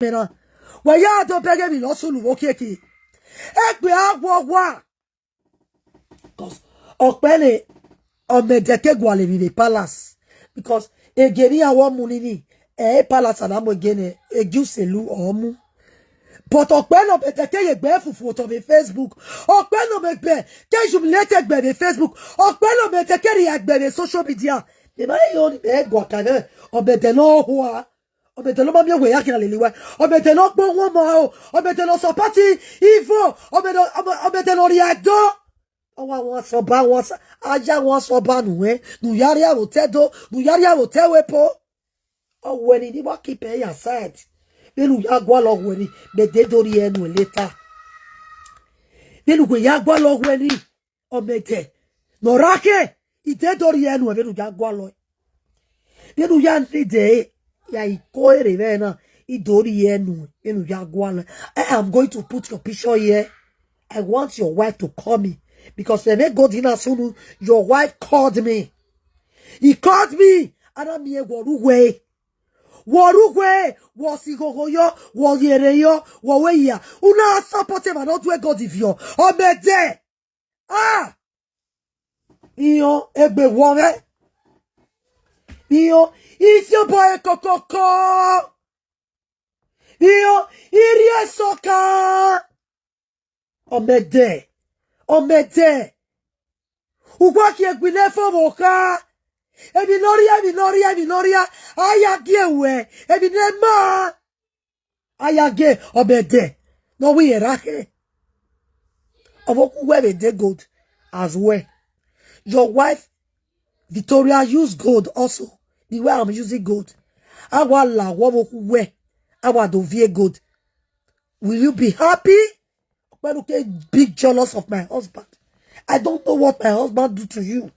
Pera. Waya do bege mi lo sulu okeki. Egbe agwo. Because Okpele Omedeke gwale mi palace. Because egeni awo munini. Palace anamo gene. Ejuselu omu. But Okpele Omedeke yegbe fufu to be Facebook. Okpele Omedeke ke jubilate gbe be Facebook. Okpele Omedeke react be social media. Me ma yo ni be gwa kana. Obede no hua. Obede no mami we yakina leliwa. Obede no gbo won mo o. Obede no support Ivo. Obede no riado. Owa won so ba won aja won so ba nu nu yari arotedo, nu yari arotewepo. O weni ni wa keep your side. Belu ya gwa lo weni be de dori enu later. Belu we ya gwa lo weni Omede. No rake ide dori enu belu ya gwa lo. Belu ya nide ya iko ere na idori enu belu ya gwa lo. I am going to put your picture here. I want your wife to call me. Because when I go dinner soon, your wife called me. He called me. And I'm here, Warugwe. Wasigoyo, Wayereyo, Waweya. Una supportive and not where God if you. Omede. Ah! Iyo, Ebe Wore. Iyo, if your boy Kokoko. Iyo, Irie Soka. Omede. Omede. Ugwa ki egwile fo moka. Ebi noria. Ayage we. Ebi nema. Ayage. Omede. No we erake. Oboku we de gold as well. Your wife, Victoria, use gold also. The way I'm using gold. Awa la woboku we. Awa do vie gold. Will you be happy? But okay, big jealous of my husband. I don't know what my husband do to you.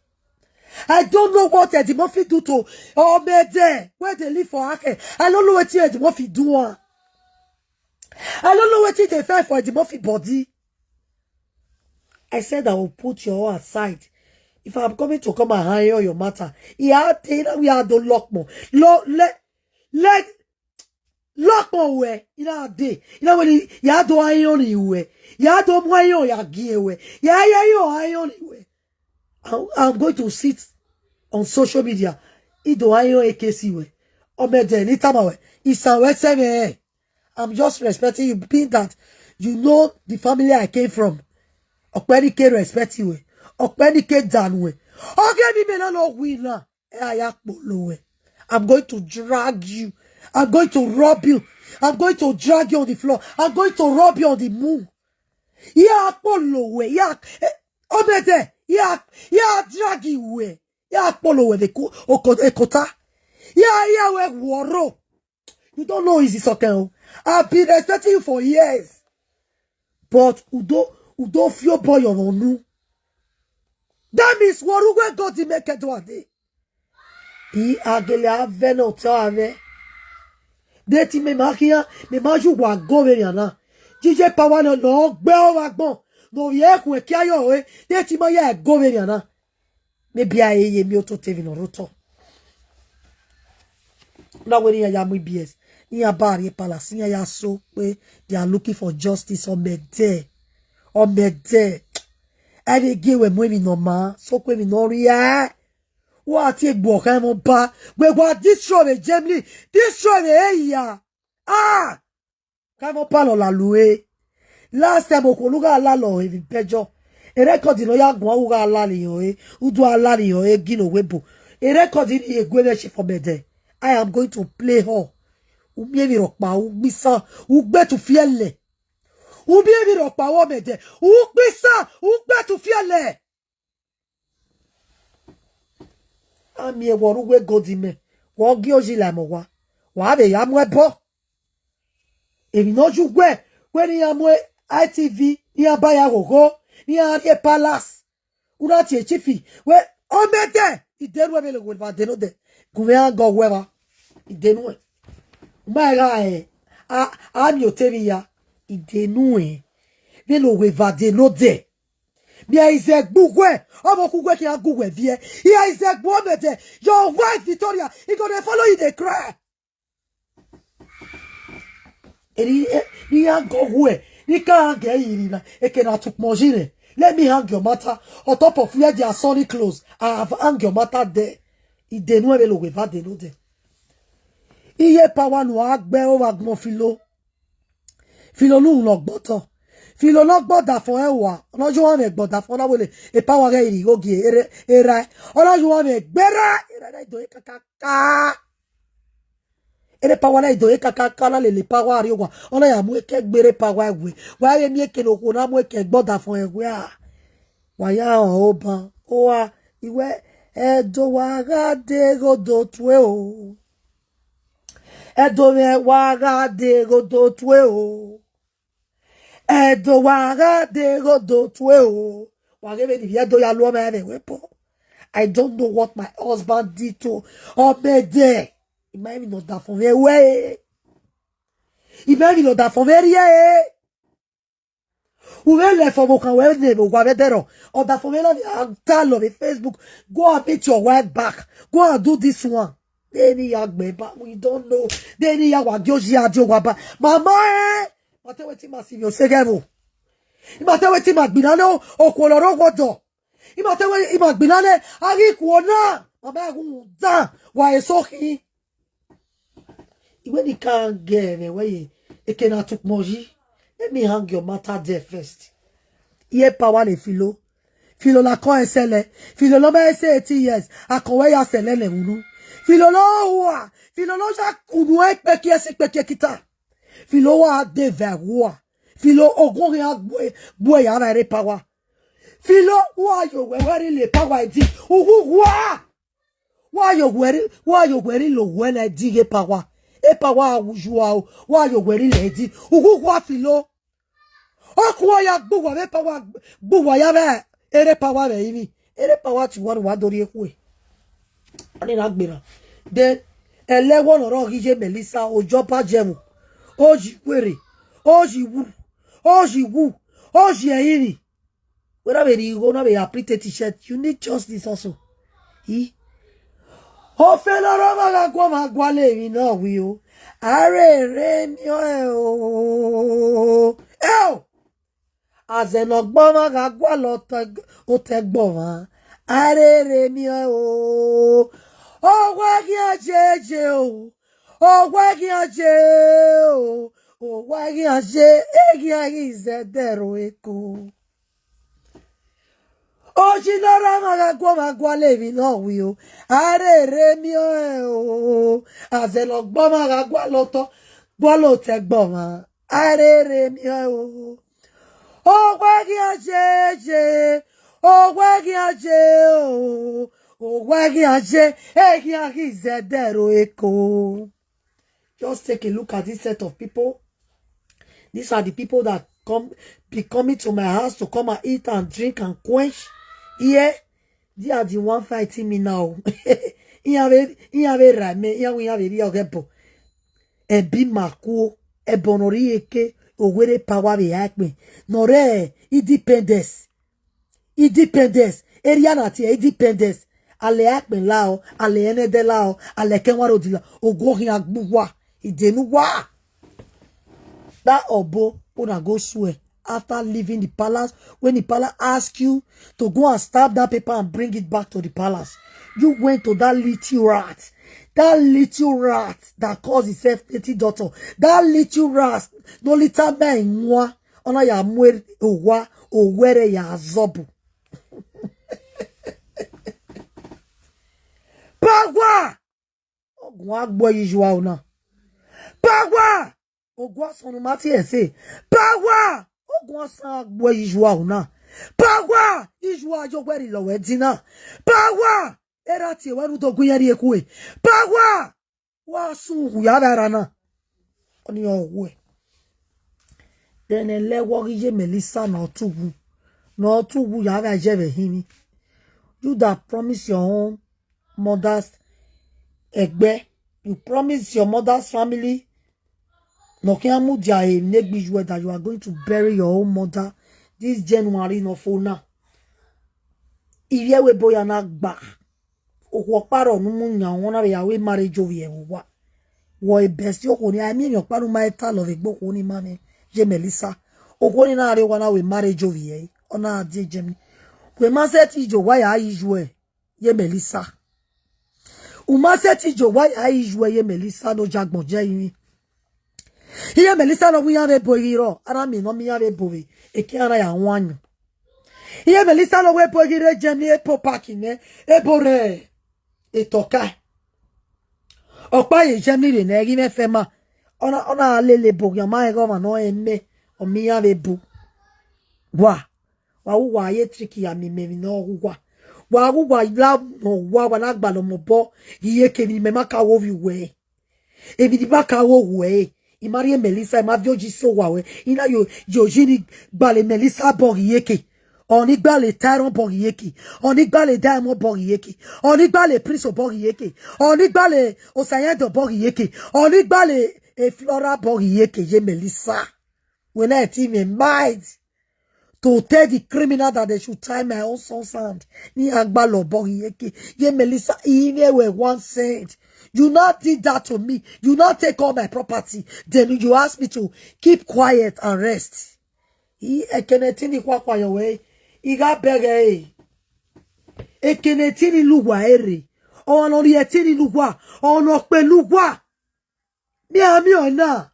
I don't know what Eddie Murphy do to Omede, where they live for Ake. I don't know what Eddie Murphy do. I don't know what they fight for Eddie Murphy body. I said I will put your own aside. If I'm coming to come and hire your matter, we had to lock more. Lock more way. You know day. You know when you had to iron you. You had to iron your gear way. Yeah, you iron way. I'm going to sit on social media. Ido iron AKC way. Omede ni tamawe. Isanwe seme. I'm just respecting you, being that you know the family I came from. Okweni ke respect you. Okweni ke dan way. Okay, me na no winner. I'm going to drag you. I'm going to rob you. I'm going to drag you on the floor. I'm going to rob you on the moon. Yeah, Apollo way. Yeah, Omede. Yeah, drag you way. Yeah, Apollo way. Ekota. Yeah, we waro. You don't know Isoken. I've been respecting you for years. But Udo feel boy on you. That means Warugwe got to make it one day. He agele ave no tave. Deti me makia me maju wa governor. Jije power no gbe o wa gbon. No ye ku e kiayo we. Deti ma ya governor. Me bia ye mi o to tv no roto. Na we ni ya mu BS. Ni abari palace ni ya so pe they are looking for justice Omede. And they give when we no ma so kwe mi no ria. What a book I'm on pa. We what destroy the Gemini, destroy the area. Ah, come on, palo la loué. Last time, Okoluga la lo heavy pejo. A record in Oya Guauga Lali, Udu Alani, Gino Webo. A record in a Gwenish for Mede. I am going to play her. Ubi rockma, Ubisa, Ugbe to fielle. Ubi rockma, Omede. Ubisa, Ugbe to fielle. Ami e Warugwe godime. Wogi oji la mo wa. Wa be ya mo ebo. Èmi no jugwe. We ni ya mo ITV, ni abaya gogo, ni ari palace. Una ti chifi. We Omede. Idenu be le go ba denu de. Gume an go wewa. Idenu. Ma ga ami oteri ya. Idenu e. Be lo we va denu de. Bia Isaac Bugwe, Omo Kugwe ki Agugwe vie. Here Isaac Omede, your wife Victoria, he gonna follow you they cry. Ni go where. Ni can't get in. It cannot took mojine. Let me hang your matter on top of where their sunny clothes. I have hang your matter there. It de no elo weva de no de. Iye power no agbe o wagmo filo. Filo nu no gboto. Filo no gboda fun ewa. Onojo wa me gboda fun na wole. E power ge iri go gi era. Onojo wa me gbera. Era do kakaka. Ere power na do kakaka na le power ari ogwa. Ona ya mu ke gbere power egwe. Wa ye mi eke no ko na mu eke gboda fun egwe a. Wa ya oban. O wa iwe edo wa ga de go do twe o. Edo me wa ga de go do twe o. Edo wa ga de go do twe o. Wa ge be ni edo ya lo me wepo. I don't know what my husband did to Omende. He might be not that for me way. He might be not that for me yeah. Who will left for Mokan well never go better or that for me on tell on Facebook. Go and meet your wife back. Go and do this one. Then young but we don't know. Then he waba. Mama Mate weti massive your segavo. Imate weti magbinano or coloro water. Imate weti magbinane ari kuona. Mama da why so he when he can't get away, he cannot took moji. Let me hang your matter there first. Ye power le filo. Filo la kon esele. Filo lo me ese 80 years. A konwe ya sele le unu. Filo lo wa. Filo lo ja kunu e peki ese peki kita. Filo wa de verwa. Filo ogon ya boy ya re power. Filo wa yo we le power di. Ugu wa. Wa yo we lo we le di ge power. E power wujua wa yo we le di. Ugu wa filo. Okwa ya gbuwa me power gbuwa ya be ere power be imi ere power ti won wa dori eku e ani na gbera then elewo loro gije Melissa ojopa jemu oji kwere oji wu oji eyiri whether be you go na be a pretty t-shirt you need justice also o fe loro ma gwa le mi na wi o are mi o Azenogba ga gwa lo o tegbo ma arere mi o ogwa gi ajeje o ogwa gi aje o ogwa gi aje egi agi zedero eko ojinara ma gwa le mi no wi o arere mi o azenogba ga gwa lo tegbo ma arere mi o ogwagi ajeje o ogwagi aje egi agi zedero eko. Just take a look at this set of people. These are the people that be coming to my house to come and eat and drink and quench. Yeah, they are the one fighting me now. Ebi makuo ebonori eke Owere power be acme. Nore independence. Area nati independence. Ale acme lao. Ale ene de lao. Ale kenwaro dila. Ogohi agbuwa. Idenu wa. That obo una go swear after leaving the palace. When the palace ask you to go and stab that paper and bring it back to the palace. You went to that little rat. That little rat that calls itself little daughter. That little rat. No little man mwa. Ona ya mwe owa. Owere ya zobu. Pagwa! Ogwa gbo yijwa una. Pagwa! Ogwa sonu mati ese. Pagwa! Ogwa san gbo yijwa una. Pagwa! Yijwa jogweri lo wedina. Pagwa! Erati wanu to gunyari ekwe. Pagwa! Wa sun ya darana. Oni owe. Then elewo gije Melissa no tugu. No tugu ya ga jebe himi. You that promise your own mother's egbe. You promise your mother's family. No kiamu dia e negbijwe that you are going to bury your own mother this January no fona. Iye we boya na gba. Okwo paro nu mu yan won na be yawe marriage ovi e wa. wo best yo koni I mean your panu my tal of egbo koni mane je Melissa o koni na are wana we marriage over here ona je jem we ma set ijo why are you ye Melissa u ma set ijo why are you ye Melissa no jagbon je yin ye Melissa no wi ave boyiro ara mi no mi ave boy e ki ara ya wanyu ye Melissa no we boyire jem ni e po parking e bore e toka Okpa ye jem ni re na gi me fema ona lele bo ya ma e go ma no eme o mi ave bu wa wa ye tricky ya mi me no wa la no wa na gba lo mo bo iye ke ni me maka wo vi we e bi di maka wo we I marie Melissa ma vioji so wa we ina yo jini gba le Melissa bo iye ke oni gba le Tyron bo iye ke oni gba le Diamond bo iye ke oni gba le Prince bo iye ke oni gba le Osayendo bo iye ke oni gba le Flora bo iye ke ye Melissa when I team in mind to tell the criminal that they should tie my own son's hand. Ni agbalo bogi yeke. Ye Melissa, even with 1 cent. You not did that to me. You not take all my property. Then you ask me to keep quiet and rest. Ekenetini kwa your way. Iga bege. Ekenetini lugwa ere. Onori etini lugwa. Onokpe lugwa. Mi ami ona.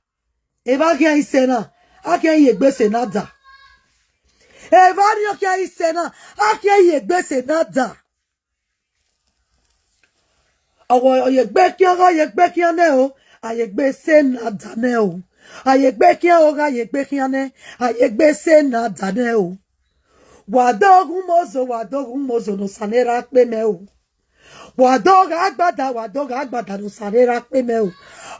Eva kia isena. Akia yegbese nada. Evario kia isena, akia yegbese nada. Awo yegbe kia neo, ayegbese nada neo. Ayegbe kia oga yegbe kia ne, ayegbese nada neo. Wadogu mozo no sanera kpe meo. Wadoga agbada no sanera kpe meo.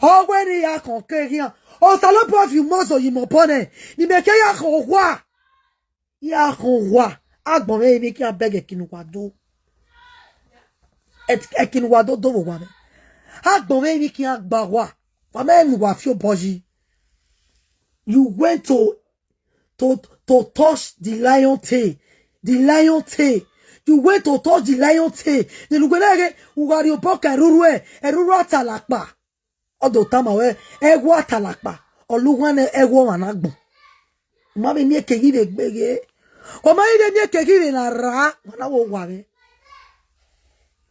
Oweni ya konke kia. O salopo fi mozo yimopone, ni meke ya konwa. Ya konwa agbon me mi ki abege kinuwado kinuwado do wo wa me agbon me mi ki agba wa me nu wa fi oboji you went to touch the lion tail you went to touch the lion tail the lugelege ugari oboka eruru atalapa odo tama we egwo atalapa oluwan egwo wanagbon ma me ni ekeyi de gbege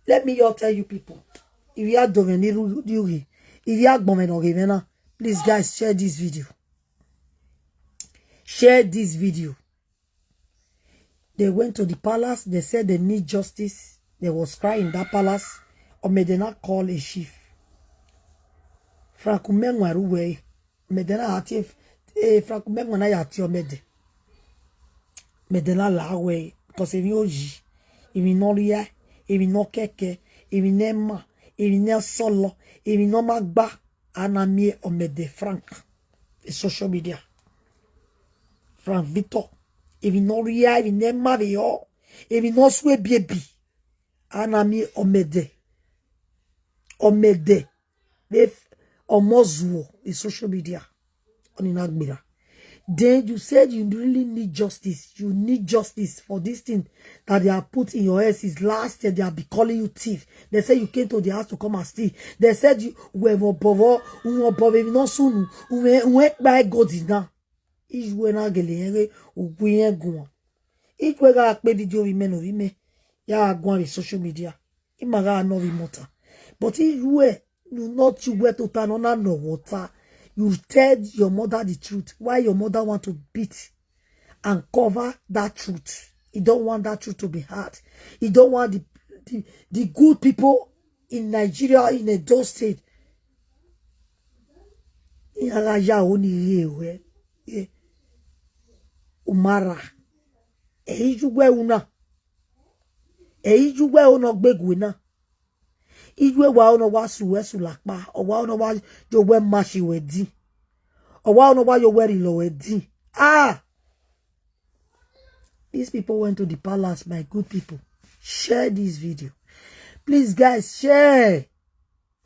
let me all tell you people. If you are doing please guys share this video. Share this video. They went to the palace. They said they need justice. There was crying in that palace. Or may they not call a chief. Frankumengwa ruwe. Medena ati Frankumengwa na yati omede. Medena la we because if you no ria, if you no keke, if you nema, if you no solo, if you no magba, anami omede Frank, the social media. Frank Victor, if you no ria, if you nema vio, if you no swe baby, anami omede, with omozuo, the social media, on inagbira. Then you said you really need justice. You need justice for this thing that they have put in your head since last year. They have been calling you thief. They said you came to the house to come and steal. They said you were not soon. Went by God now. Each way na gelere uguyen gwa. Each way ga akpe video vi ya gwa with social media. Imaga no vi mota. But each way you not you were to turn on no water. You tell your mother the truth. Why your mother want to beat and cover that truth. You don't want that truth to be heard. You don't want the good people in Nigeria, in Edo State. Umara. Eijugwe una. Eijugwe ono gbegwina. Ijwe wa ono wa suwesu lakpa. Owa ono wa yo we mashi wedi. Owa ono wa yo we rilo wedi. These people went to the palace, my good people. Share this video. Please, guys, share.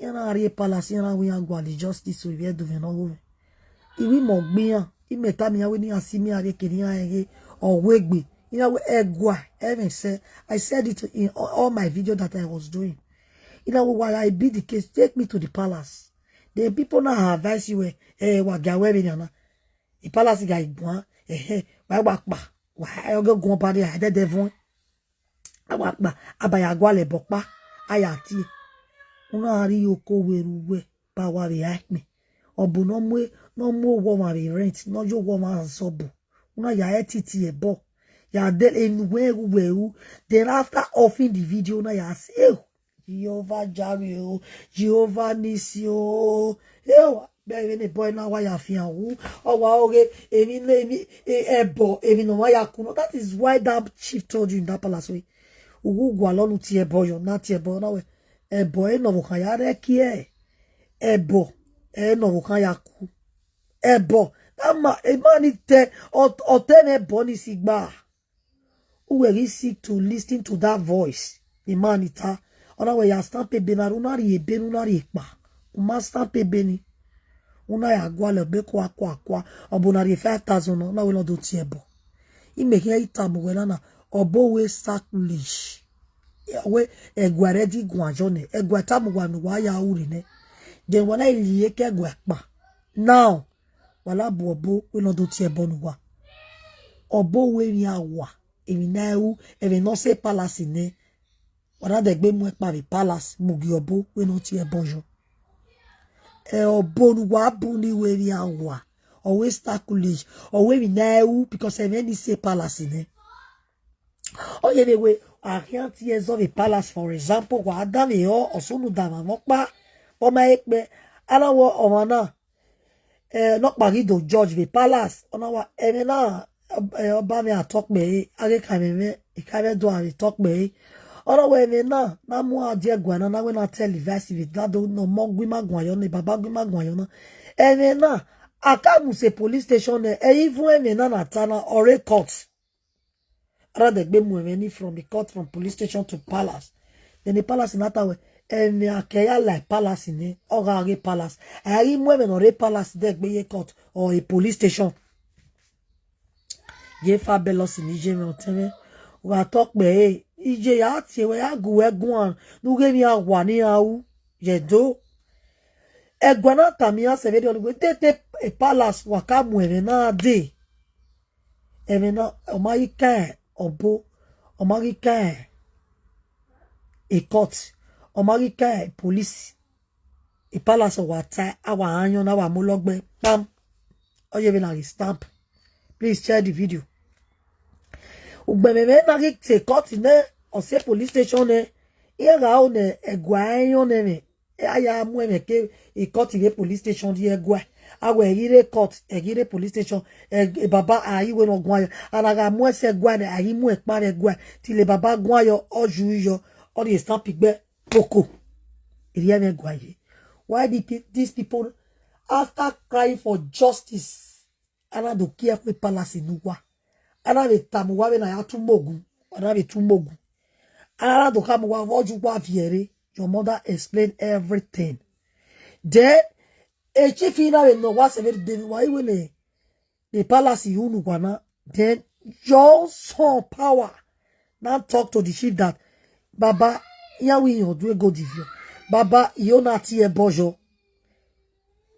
Yana ari palace, yana we angwa the justice so we do no go. Iwi mo gbiyan, imeta mi awe ni asimi ari keniyan ege or wegbe. Ina we egwa. Even say I said it in all my video that I was doing. You know, while I beat the case, take me to the palace. The people now advise you wa gawe be na. E palace guy gwan wa pa. Wa go gon pa de ade devon. Wa pa abaya gwa le bopa ayati. Una ari oko weruwe pa wa be me. Obu no wo ma be rent, no jo wo ma sobu. Una ya etiti e bo. Ya del anywhere. Then after offing the video na ya say Jehovah Jireh, Jehovah Nisi o. Be ne boy na wa ya fian wu. O wa oge emi ebo emi no wa ya kuno. That is why that chief told you in that palace way. Ugu gwa lolu ti ebo yo na ti ebo na we. Ebo e no kan ya re ki e. Ebo e no kan ya ku. Ebo ama e mani te o ten ebo ni sigba. Who were seek to listen to that voice? The man ita. Ona we ya stamp benarunari benunari pa. Uma stamp beni. Una ya gwa le be kwa. Obunari 5,000 na we no do tiebo. I make ya itamu we na obo we sakulish. We egwa ready gwanjone. Egwa tamu wanu wa ya uri ne. Then wana iliye ke egwa pa. Now wala bobo we no do tiebo nuwa. Obo we ni awa. Emi na u emi no se palace ne wana de gbe mu pa bi palace mugi obo we no ti e bonjo obo nu wa bu ni we ri awa always tacklish or we na u because emi ni se palace ne o ye ne we rien ti e zo bi palace for example wa da me o osunu da ma mo pa o ma e pe alawo o ma na not pari do judge bi palace ona wa emi na oba me atok me age kameme ikabe do ari talk me ora we me na mu ade gwana na we na television that do no mo gwi magwan yo ne baba gwi magwan yo na ene na akamu se police station even ene na tana ore court ara de gbe mu ene from the court from police station to palace then the palace na ta we ene akeya like palace ni ora re palace ari mu ene no re palace de gbe ye court or a police station. Je fa belos ni je me oteme wa tok be ije ya ti we agu egun nu ge mi awa ni awu je do egwana tamia se video ni tete e palace wa ka mu ere na de ere na o ma ika obo o ma ika e court o ma ika police e palace wa ta awa anyo na wa mu logbe pam o ye be na stamp. Please share the video. Ugbememe na ki te court ne on se police station ne era o ne egwa yon ne me aya mu me ke e court ile police station di egwa awe ire court egire police station baba ayi we no gwan yo anaga mu se egwa ne ayi mu epa re egwa ti le baba gwan yo oju yo o di stamp igbe poko iri me egwa yi. Why these people after crying for justice ana do kia kwe palace nuwa ana be tamuwa be na ya tumogun ana be tumogun ana do kamuwa oju kwa viere. Your mother explained everything. Then a chief ina we no was a very day why we the palace unu wana. Then your son power now talk to the chief that baba ya we you do go divio baba you na ti e bojo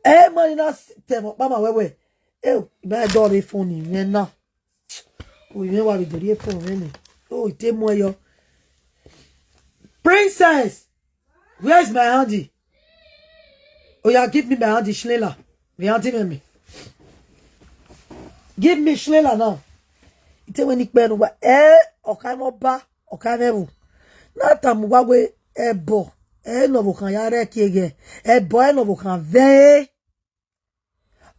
man na temo mama wewe ba do re phone ni na o yen wa be do re phone ni o ite mo yo princess. Where is my handy? Oh yeah, give me my handy, Shlela. Me handy me. Give me Shlela now. Ite when ikbe no okay mo ba, okay nebu. Na tamu wa we ebo. No bo kan ya re ki ege. Ebo no bo kan ve.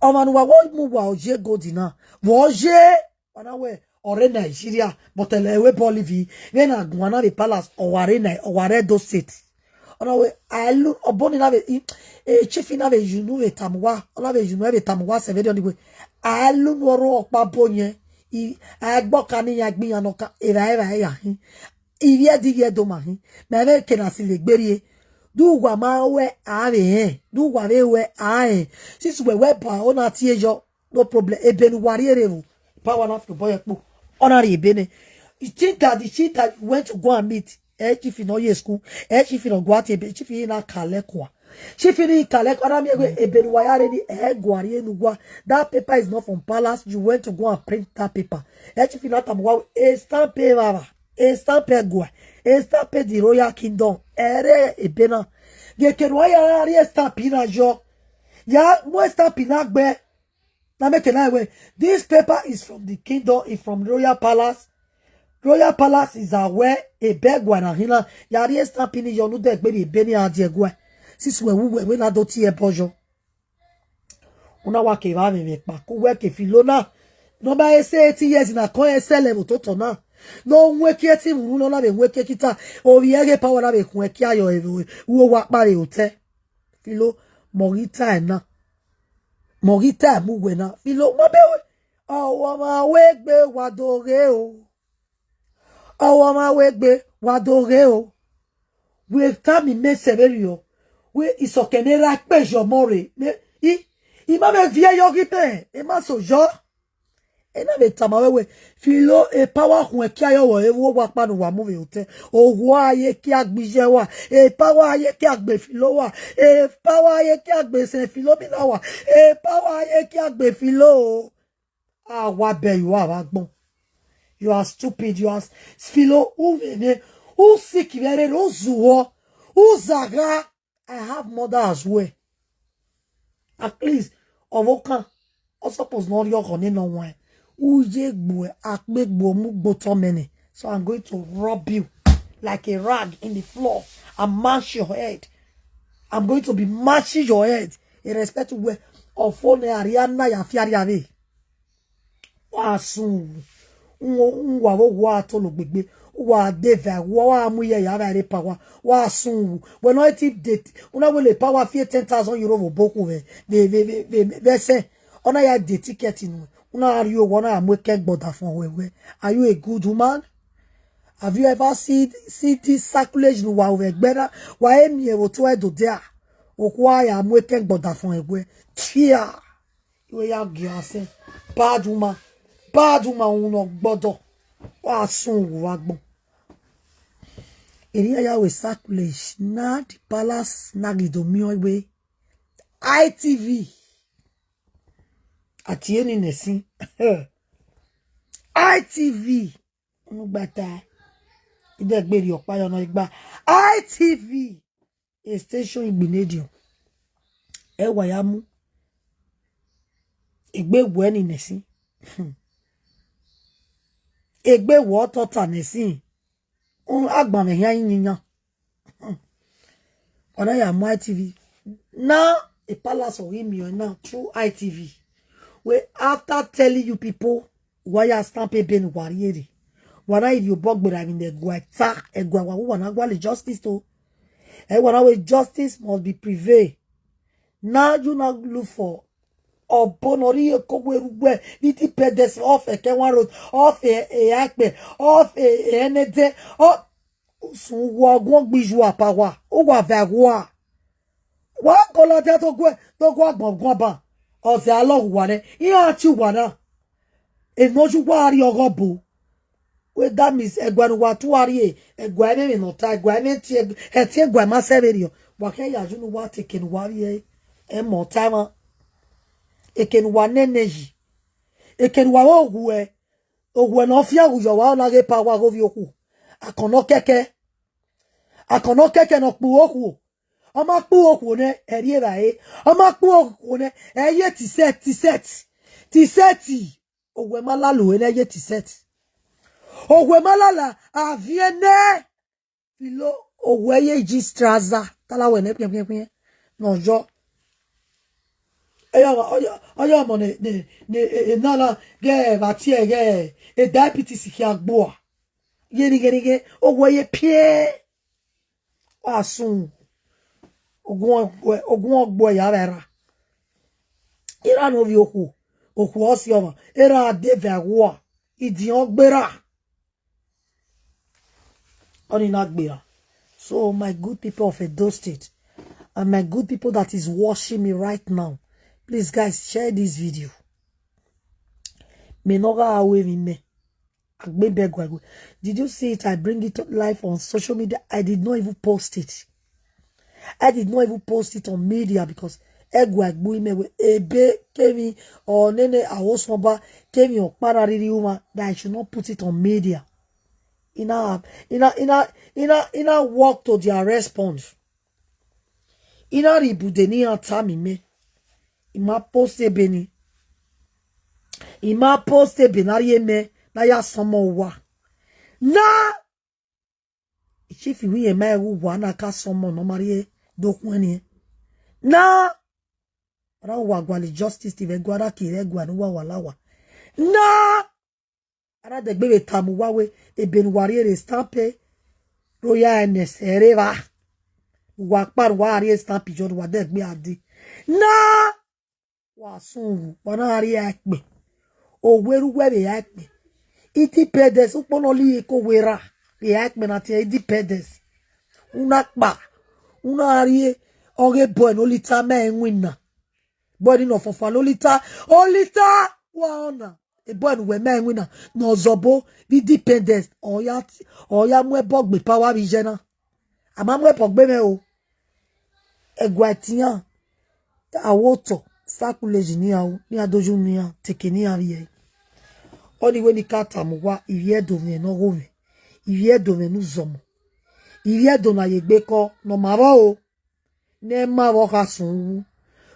O manu wa wo mu wa oje godi na. Wo je wana we ore Nigeria, but we Bolivia. We na gwana the palace oware do sit. Ona we alu oboni na be chief na be junu e tamwa ona be junu e tamwa se video ni we alu woro opa bonye I agbo kan ya gbin yan ka era ya hin iri edi do ma hin na be kena si le gberie du gwa ma we are he du gwa we are since we pa ona ti ejo no problem e benu wariere ru power na to boy ekpo ona re bene you think that the cheat that went to go and meet chief in oye school chief in ogwate chief in na kalekwa She fini collect other me ebenu wire ni egwari enugwa. That paper is not from palace. You went to go and print that paper. She fini atamwa a stamp paper. A stamp egwa. A stamp the royal kingdom. Ere ebena. Gekenwa ya ari stamp ina jo. Ya mo stamp ina gbe. Na make na way. This paper is from the kingdom, is from royal palace. Royal Palace is aware a begwa na hina yari stampini yonu de gbe ni beni adiegwa sisi we na do ti e bojo una wa ke ba me pa ko we ke filona no ba ese 80 years na kon ese level to to na no nwe ki eti mu no na be nwe ke kita o wi ege power na be kun e ki ayo e wo wa pare ote filo morita mu we na filo mo be o ma we gbe wa dore o Awa ma wegbe wadore o. We tami me severio. We Isoken ra pejo more. I ma me vie yo gipe. E ma sojo. E na be tama we filo e power hun ki ayo wo e wo wa panu wa move ote. O wo aye ki agbije wa. E power aye ki agbe filo wa. E power aye ki agbe se filo mi na wa. E power aye ki agbe filo. Ah wa be yo wa gbon. You are stupid. You are philo. Who sick? Who zuo? Who zaga? I have mother as well. At least, ovoka. I suppose not your honey no one. Who ye bue? Akme bomu botomene. So I'm going to rub you like a rag in the floor and mash your head. I'm going to be mashing your head in respect to where of phone Ariana ya fiari. Wasun. Wa wo atolo gbegbe wa deva wa amuye ya ba re power wa sun we no tip date una we le power fee 10,000 euro vo boku ve se ona ya de ticket nu una ari o wona amweke gboda fun wewe. Are you a good woman? Have you ever seen this circulation wa we gbera wa emi e wo to e do there okwa ya amweke gboda fun ewe tia we ya giase bad woman. Bad woman no gbodo wa sun wa gbon eri aya we circulate na the palace na gidomi ogbe ITV ati eni nesin ITV nugbata ide gberi opa yo no igba ITV a station igbinedium e wa ya mu igbewu eni nesin egbe wo tota nesin agban me yan yiyan ona ya mu ITV now a palace of him you now through ITV we after telling you people why you stamp ben warriere wana you bogbera in the guata egwa wa wana gwale justice to e wana we justice must be prevail. Now you not look for Obonori Kogwe, Niti Pedes off a Kenwan Road, off a Akbe, off a Enede, off Wagwag Bijua Pawa, Uwa Vagua. What color that to go Gwaba, or the Along one, here two one. A no you worry or gobu. Well, that means a guanua to worry, a guamen or tie guament, a tia guama severio. What can you know what taking worry a more timer? Eken wa neneji eken wa ogwe no fia ujo wa na ge power go vi oku akono keke no pu oku o ma pu oku ne eri era e o ma pu oku ne eye ti set ogwe malalu ne eye ti set ogwe malala aviene filo ogwe ye jistraza talawe ne pien no jo oya mo ne nala ge vatie ge e diabetes ki agbo yeri ogwo ye pie asun ogun ogbo ya vera ira no vi oku osi oma era deve agwo idi ogbera oni na gbera. So my good people of Edo State and my good people that is watching me right now, please, guys, share this video. Did you see it? I bring it live on social media. I did not even post it. I did not even post it on media because ebe Kemi or Nene Awoswamba Kemi or Paraririuma that I should not put it on media. In a walk to their response. In a ribudeni atami me. Ima poste beni. Ima poste benari me. Na ya samo wa. Na. If we ema ewu wa na ka samo no marie dokweni. Na. Ra wa gwali justice ti ve gwara kire gwa no wa walawa. Na. Ara de gbebe tamu wawe ebenu wariere stampe royal ns ereva wa par wariere stampe jor wa de gbe adi na wa sun wana ari akpe oweru webe akpe independence uponoli eko wera re akpe na ti independence una pa una ari oge boy no lita me enwina body no fofa no lita olita wa ona a boy we men winner no zobo be dependent or ya mwe bog me power vision ama mwe pogbe me o egwatian awoto sakuleji ni awo ni adoju ni a tekeni arie oni we ni kata mu wa irie do me no go me irie do me nu zomo irie do na yegbe ko no maro o ne ma wo ka sun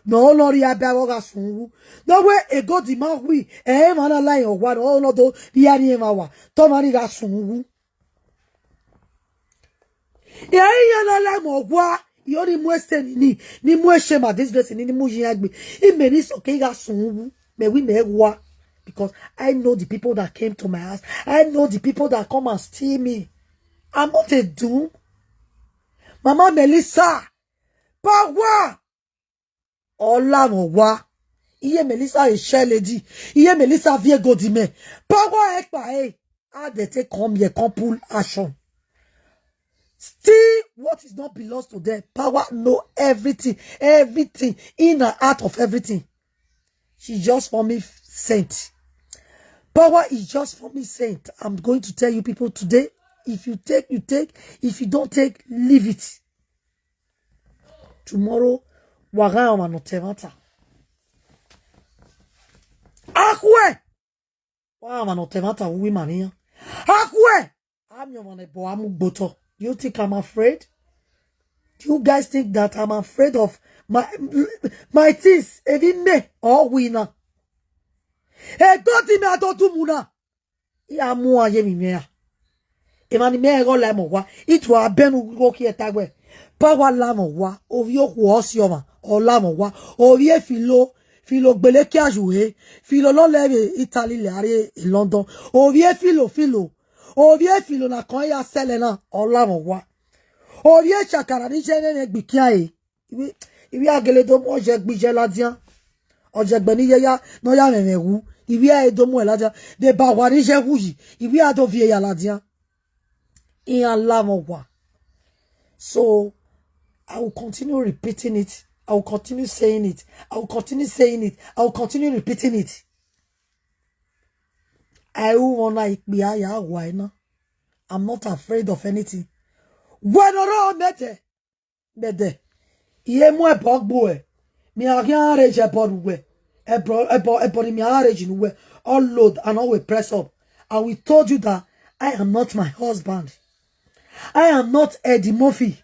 no lori abawo ga sunwu no we ego di ma wi mana line o wa no do bi ani ma wa to mari ga sunwu ya na la mo gwa yo ni mu ese ni mu ese ma this dress ni mu yin agbe e me ni so ke ga sunwu me wi me gwa because I know the people that came to my house. I know the people that come and steal me. I'm not a doom. Mama Melissa power Ola mo wa. Iye Melissa is share lady. Iye Melissa vie godime. Power ekpa eh. How they take come here, come pull action. Still, what is not belongs to them. Power know everything. Everything. In and out of everything. She just for me sent. Power is just for me sent. I'm going to tell you people today. If you take, you take. If you don't take, leave it. Tomorrow, waga on no tevanta. Akwe! Wa no tevanta wi mania. Akwe! I'm your man bo amu boto. You think I'm afraid? Do you guys think that I'm afraid of my things? Even me or winner. Hey, don't me I don't do muna. Ya mu aye mi me. E mani me go la mo wa. It wa benu go ki etagwe. Power la mo wa. Ovio ku osioma. O la mo wa. Ovie filo gbele ki ajuwe. Filo lo leve Italy le are London. Ovie filo. Ovie filo na kan ya selena. O la mo wa. Ovie chakara ni jene ne gbikia e. Iwi agele do mo je gbije ladian. Ojegbe ni yeya no ya memewu. Iwi a do mo ladian. De ba wa ni je wuyi. Iwi a do vie ya ladian. In la mo wa. So I will continue repeating it. I will continue saying it. I will continue saying it. I will continue repeating it. I'm not afraid of anything. When or mete, mede. Ye mo bogbo. Me again rage about we. Ebony me rage in we. All load and all we press up. And we told you that I am not my husband. I am not Eddie Murphy.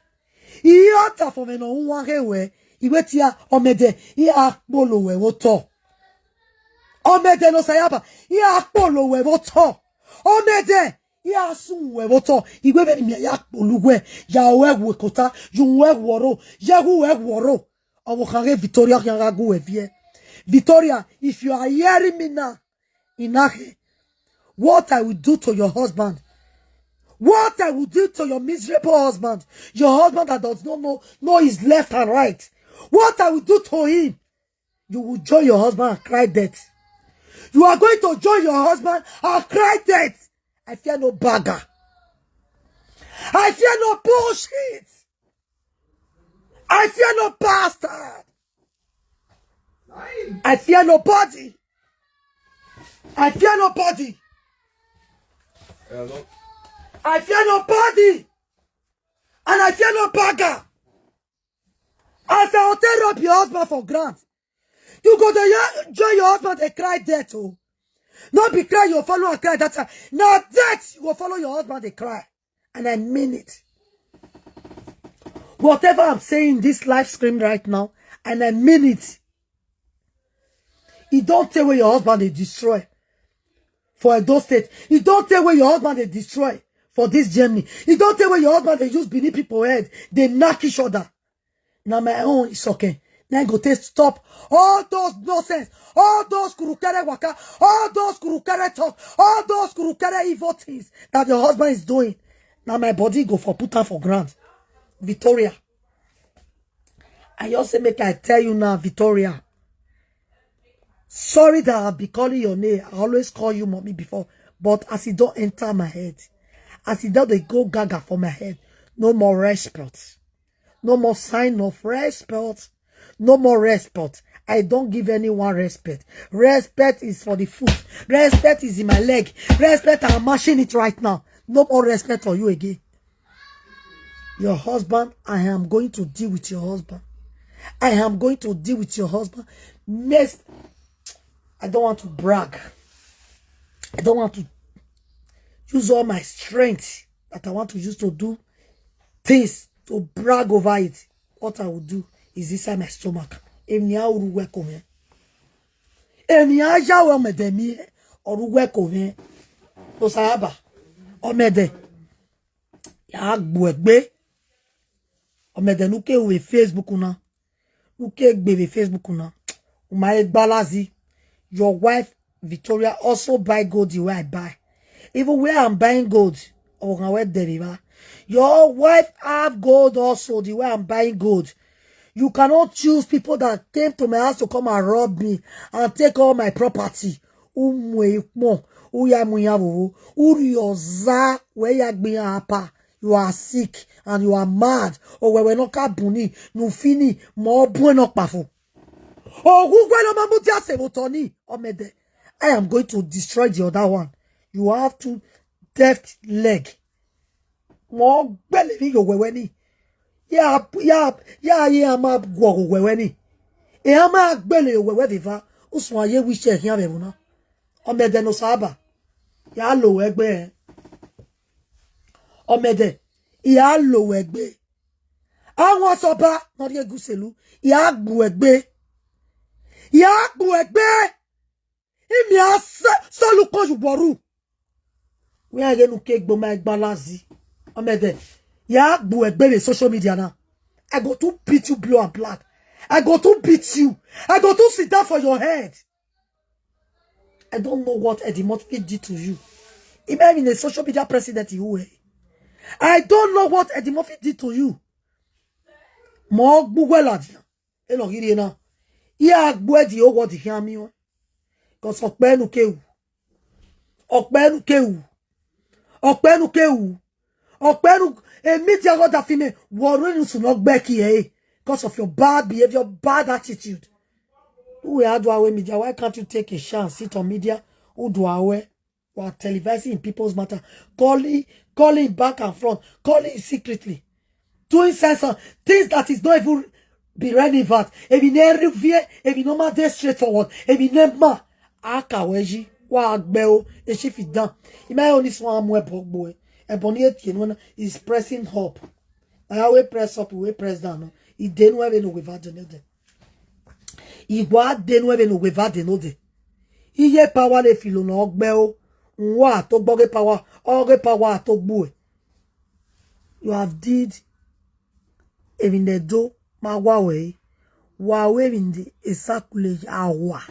Iyota for me no unwarewe. Iwetia omede. Iya bolo we woto. Omede no sayaba. Iya bolo we woto. Omede. Iya sun we woto. Iwebe ni ya bolo we. Ya we kota. Yunwe woro. Yahu we woro. Awokare Victoria yangagu we vie. Victoria, if you are hearing me now, Inahe, what I will do to your husband. What I will do to your miserable husband. Your husband that does not know his left and right. What I will do to him. You will join your husband and cry death. You are going to join your husband and cry death. I fear no bagger. I fear no bullshit. I fear no bastard. I fear nobody. I fear nobody. Hello. I fear nobody. And I fear no bagger. As I will tear up your husband for grant. You go to join your husband and cry death, oh. Not be cry, you will follow and cry that time. Now death, you will follow your husband and cry. And I mean it. Whatever I'm saying in this live stream right now, and I mean it. You don't tell where your husband is destroy for those states. You don't tell where your husband is destroy for this Germany. You don't tell where your husband they use beneath people's head. They knock each other. Now my own is okay. Then go to stop all those nonsense, all those kurukere waka, all those kurukere talk, all those kurukere evil things that your husband is doing. Now my body go for put her for ground. Victoria. I also make I tell you now, Victoria. Sorry that I'll be calling your name. I always call you mommy before. But as it don't enter my head, as it don't they go gaga for my head, no more respect. No more sign of respect. No more respect. I don't give anyone respect. Respect is for the foot. Respect is in my leg. Respect, I'm mashing it right now. No more respect for you again. Your husband, I am going to deal with your husband. I am going to deal with your husband. Next, I don't want to brag. I don't want to use all my strength that I want to use to do things, to brag over it. What I will do is inside my stomach. Omede ya gbegbe Omede nuke we Facebook na nuke gbe Facebook na my balazi. Your wife Victoria also buy gold the way I buy. Even where I'm buying gold, your wife have gold also the way I'm buying gold. You cannot choose people that came to my house to come and rob me and take all my property. You are sick and you are mad. Or we're not kabuni, no fini, more bueno pafo. Omede, I am going to destroy the other one. You have to deft leg. More belly your weweni. Ya ma go weweni. E ama gbele your weviva. Uswa ye wishe here bebuna. Omede no saba. Ya lo egbe. Omede. Ya lo egbe. Awon soba. Nori eguselu. Ya gbu egbe. Ya gbu egbe. Imi ase solu konju boru. We are going to take my balazi. Omede. Ya gbu egbe the social media now. I go to beat you blue and black. I go to beat you. I go to sit down for your head. I don't know what Eddie Murphy did to you. Even a social media president you were. I don't know what Eddie Murphy did to you. Mo gbugwela dia. E lo giri na. Ya gbu di o what hear me. Cause okpenu kewu. Okpenu kewu. Okpenu kewu. Okpenu media God that fime worry to not back here because of your bad behavior, bad attitude. Who are do away media? Why can't you take a chance? Sit on media who do away while televising in people's matter, calling back and front, calling secretly, doing sense things that is not even be relevant. If you never revere, if you no matter straightforward, if you never akaweji wa agbeo e she fit down. You may only swan more boy. And Bonnie is pressing up. I will press up, we press down. He didn't have any without the other. He was didn't have any without the other. He ye power le filo no bell. What to bogey power, all the power to boy. You have did even the do my way while in the exactly hour.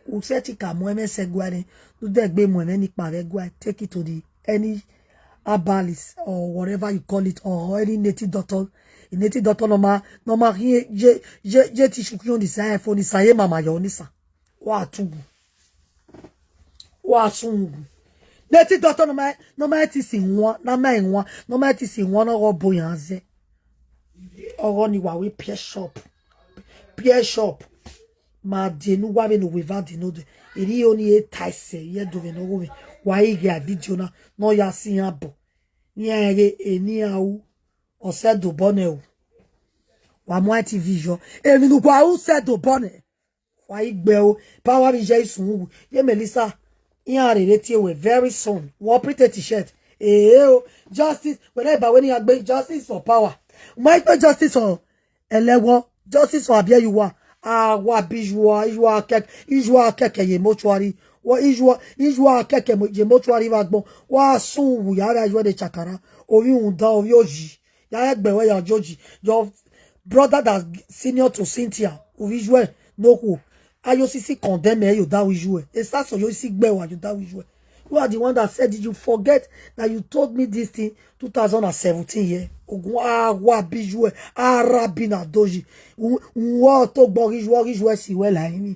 Usetika mweme segware, do that be mweme paregwa, take it to the any herbalist or whatever you call it, or any native doctor, normal je tishukion di sa phone sa ye mama yo ni sa wa tungu wa sungu native doctor normal ti si won na mai won normal ti si won no boyanze oro ni wa we peer shop ma denu wa be no without the no iri oni e taise ye do ve no we wa ige video na no ya si abo ni ere eni awu ose do bone o wa mo ti vision emi nu kwa u set do bone wa igbe o power bi je isun ye Melissa yan rere ti we very soon wo pretty t-shirt o justice whenever when you agbe justice for power my justice for elewo justice for abia you wa wa bijua ijua keke ye mortuary wa ijua keke ye mortuary wa gbon wa sun wu yara yo de chakara orí unda orí oji ya egbe we ya joji your brother that senior to Cynthia uvijue no ku ayo sisi condemn you that wijue e start so you see gbe wa you that wijue you are the one that said, did you forget that you told me this thing 2017 here ogun wa bijue arabina doji wo to gbo rijue si we la yin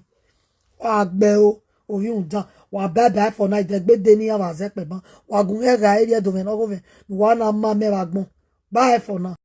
wa gbe o orí unda wa bye for night de gbe de ni awaze pe ban wa gun era area do me no go ve wa na ma me wa gbon bye for now.